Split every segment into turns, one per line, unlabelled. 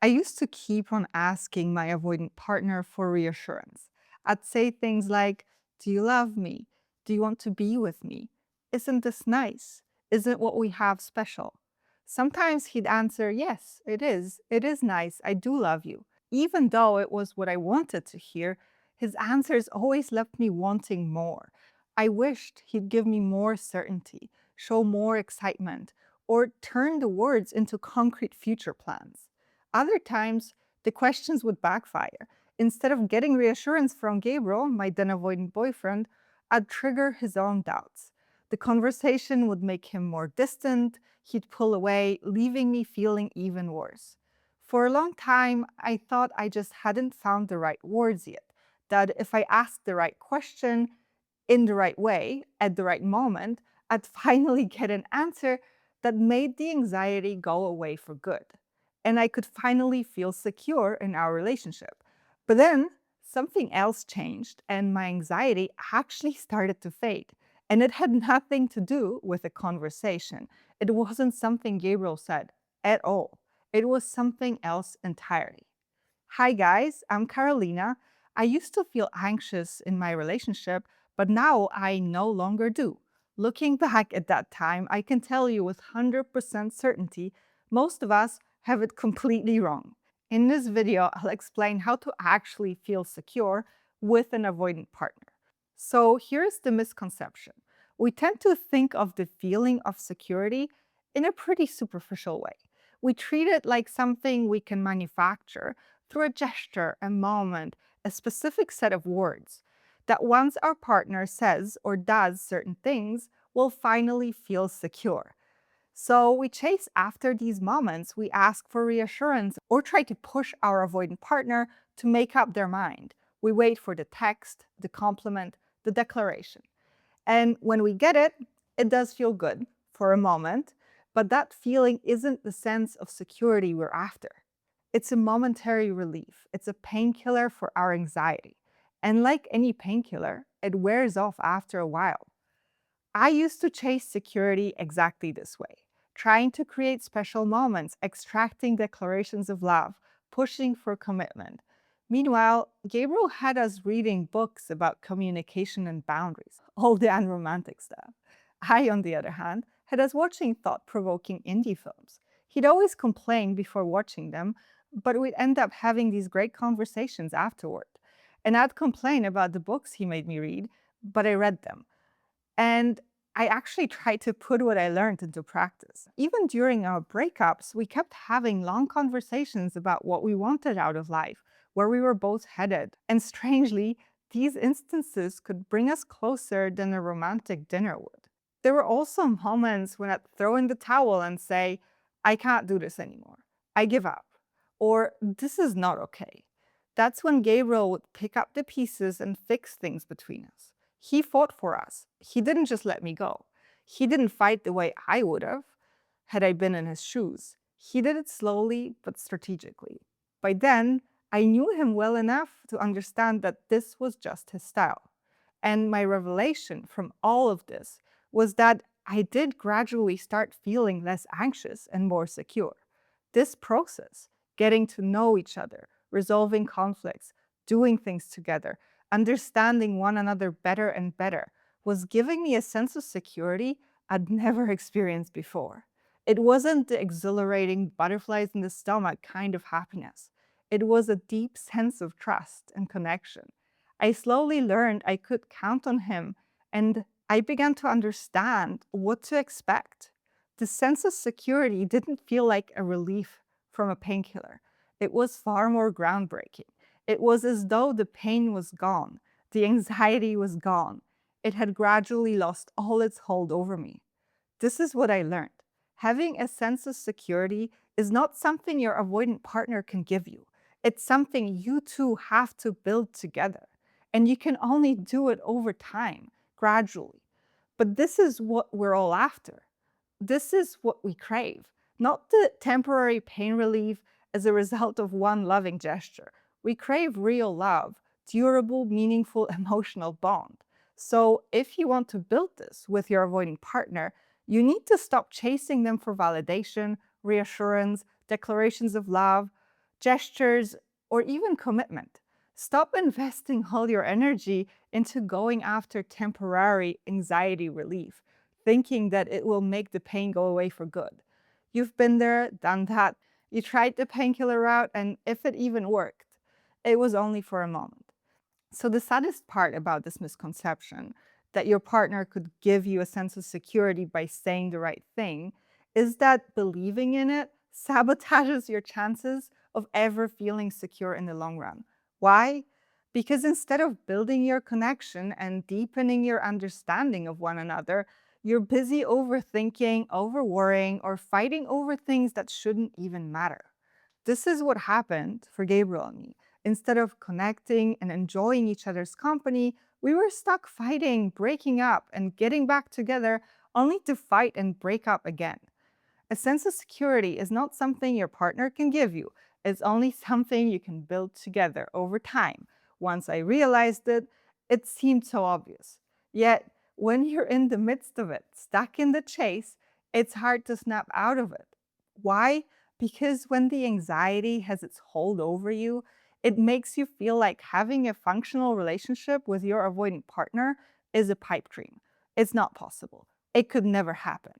I used to keep on asking my avoidant partner for reassurance. I'd say things like, "Do you love me? Do you want to be with me? Isn't this nice? Isn't what we have special?" Sometimes he'd answer, "Yes, it is. It is nice. I do love you." Even though it was what I wanted to hear, his answers always left me wanting more. I wished he'd give me more certainty, show more excitement, or turn the words into concrete future plans. Other times, the questions would backfire. Instead of getting reassurance from Gabriel, my then avoidant boyfriend, I'd trigger his own doubts. The conversation would make him more distant, he'd pull away, leaving me feeling even worse. For a long time, I thought I just hadn't found the right words yet, that if I asked the right question in the right way, at the right moment, I'd finally get an answer that made the anxiety go away for good. And I could finally feel secure in our relationship. But then something else changed, and my anxiety actually started to fade. And it had nothing to do with a conversation. It wasn't something Gabriel said at all. It was something else entirely. Hi, guys, I'm Carolina. I used to feel anxious in my relationship, but now I no longer do. Looking back at that time, I can tell you with 100% certainty, most of us have it completely wrong. In this video, I'll explain how to actually feel secure with an avoidant partner. So here's the misconception. We tend to think of the feeling of security in a pretty superficial way. We treat it like something we can manufacture through a gesture, a moment, a specific set of words, that once our partner says or does certain things, we'll finally feel secure. So we chase after these moments, we ask for reassurance or try to push our avoidant partner to make up their mind. We wait for the text, the compliment, the declaration. And when we get it, it does feel good for a moment, but that feeling isn't the sense of security we're after. It's a momentary relief. It's a painkiller for our anxiety. And like any painkiller, it wears off after a while. I used to chase security exactly this way, trying to create special moments, extracting declarations of love, pushing for commitment. Meanwhile, Gabriel had us reading books about communication and boundaries, all the unromantic stuff. I, on the other hand, had us watching thought provoking indie films. He'd always complain before watching them, but we'd end up having these great conversations afterward. And I'd complain about the books he made me read, but I read them. And I actually tried to put what I learned into practice. Even during our breakups, we kept having long conversations about what we wanted out of life, where we were both headed. And strangely, these instances could bring us closer than a romantic dinner would. There were also moments when I'd throw in the towel and say, "I can't do this anymore. I give up." Or, "This is not okay." That's when Gabriel would pick up the pieces and fix things between us. He fought for us. He didn't just let me go. He didn't fight the way I would have had I been in his shoes. He did it slowly but strategically. By then, I knew him well enough to understand that this was just his style. And my revelation from all of this was that I did gradually start feeling less anxious and more secure. This process, getting to know each other, resolving conflicts, doing things together, understanding one another better and better, was giving me a sense of security I'd never experienced before. It wasn't the exhilarating butterflies in the stomach kind of happiness. It was a deep sense of trust and connection. I slowly learned I could count on him, and I began to understand what to expect. The sense of security didn't feel like a relief from a painkiller. It was far more groundbreaking. It was as though the pain was gone, the anxiety was gone. It had gradually lost all its hold over me. This is what I learned. Having a sense of security is not something your avoidant partner can give you. It's something you two have to build together. And you can only do it over time, gradually. But this is what we're all after. This is what we crave, not the temporary pain relief as a result of one loving gesture. We crave real love, durable, meaningful emotional bond. So if you want to build this with your avoiding partner, you need to stop chasing them for validation, reassurance, declarations of love. gestures, or even commitment. Stop investing all your energy into going after temporary anxiety relief, thinking that it will make the pain go away for good. You've been there, done that. You tried the painkiller route, and if it even worked, it was only for a moment. So, the saddest part about this misconception that your partner could give you a sense of security by saying the right thing is that believing in it sabotages your chances of ever feeling secure in the long run. Why? Because instead of building your connection and deepening your understanding of one another, you're busy overthinking, over worrying, or fighting over things that shouldn't even matter. This is what happened for Gabriel and me. Instead of connecting and enjoying each other's company, we were stuck fighting, breaking up, and getting back together only to fight and break up again. A sense of security is not something your partner can give you. It's only something you can build together over time. Once I realized it, it seemed so obvious. Yet, when you're in the midst of it, stuck in the chase, it's hard to snap out of it. Why? Because when the anxiety has its hold over you, it makes you feel like having a functional relationship with your avoidant partner is a pipe dream. It's not possible. It could never happen.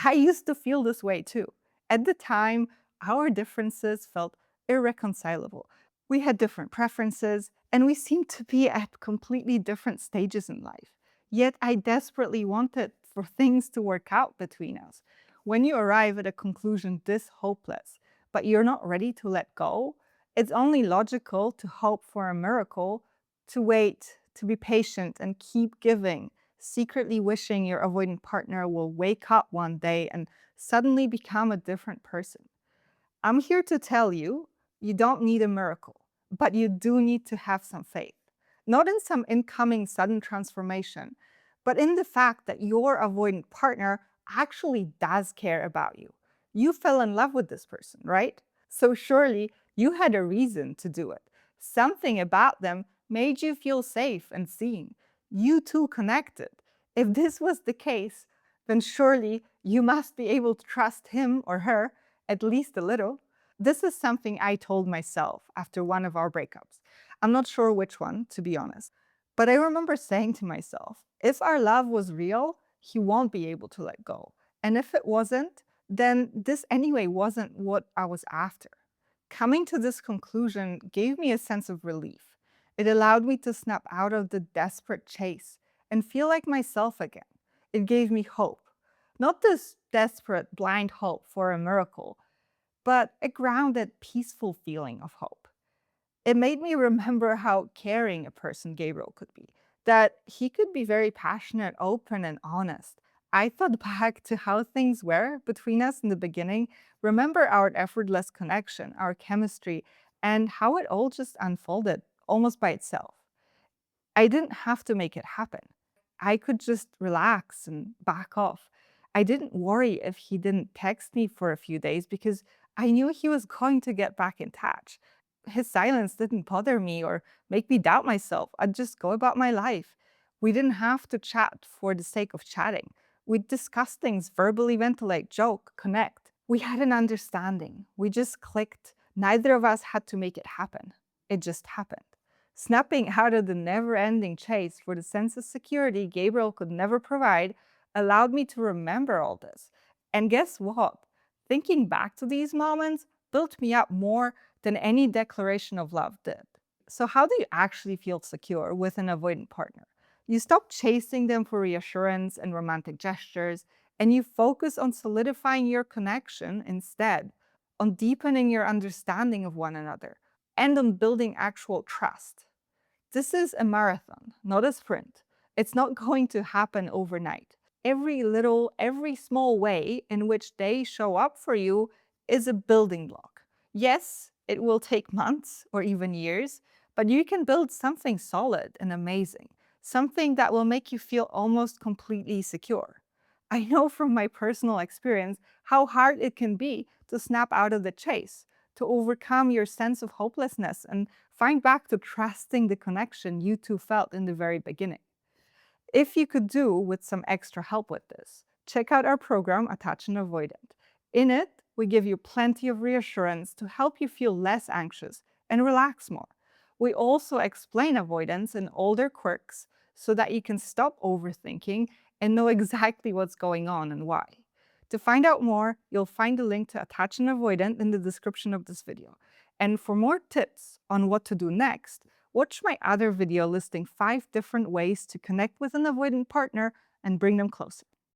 I used to feel this way too. At the time, our differences felt irreconcilable. We had different preferences, and we seemed to be at completely different stages in life. Yet I desperately wanted for things to work out between us. When you arrive at a conclusion this hopeless, but you're not ready to let go, it's only logical to hope for a miracle, to wait, to be patient, and keep giving, secretly wishing your avoidant partner will wake up one day and suddenly become a different person. I'm here to tell you, you don't need a miracle, but you do need to have some faith. Not in some incoming sudden transformation, but in the fact that your avoidant partner actually does care about you. You fell in love with this person, right? So surely you had a reason to do it. Something about them made you feel safe and seen. You two connected. If this was the case, then surely you must be able to trust him or her at least a little. This is something I told myself after one of our breakups. I'm not sure which one, to be honest. But I remember saying to myself, if our love was real, he won't be able to let go. And if it wasn't, then this anyway wasn't what I was after. Coming to this conclusion gave me a sense of relief. It allowed me to snap out of the desperate chase and feel like myself again. It gave me hope. Not this desperate, blind hope for a miracle, but a grounded, peaceful feeling of hope. It made me remember how caring a person Gabriel could be, that he could be very passionate, open, and honest. I thought back to how things were between us in the beginning, remember our effortless connection, our chemistry, and how it all just unfolded almost by itself. I didn't have to make it happen. I could just relax and back off. I didn't worry if he didn't text me for a few days because I knew he was going to get back in touch. His silence didn't bother me or make me doubt myself. I'd just go about my life. We didn't have to chat for the sake of chatting. We'd discuss things, verbally ventilate, joke, connect. We had an understanding. We just clicked. Neither of us had to make it happen. It just happened. Snapping out of the never ending chase for the sense of security Gabriel could never provide allowed me to remember all this. And guess what? Thinking back to these moments built me up more than any declaration of love did. So, how do you actually feel secure with an avoidant partner? You stop chasing them for reassurance and romantic gestures, and you focus on solidifying your connection instead, on deepening your understanding of one another, and on building actual trust. This is a marathon, not a sprint. It's not going to happen overnight. Every small way in which they show up for you is a building block. Yes, it will take months or even years, but you can build something solid and amazing, something that will make you feel almost completely secure. I know from my personal experience how hard it can be to snap out of the chase, to overcome your sense of hopelessness and find back to trusting the connection you two felt in the very beginning. If you could do with some extra help with this, check out our program, Attach and Avoidant. In it, We give you plenty of reassurance to help you feel less anxious and relax more. We also explain avoidance and all their quirks so that you can stop overthinking and know exactly what's going on and why. To find out more, you'll find a link to attach an avoidant in the description of this video. And for more tips on what to do next, watch my other video listing 5 different ways to connect with an avoidant partner and bring them closer.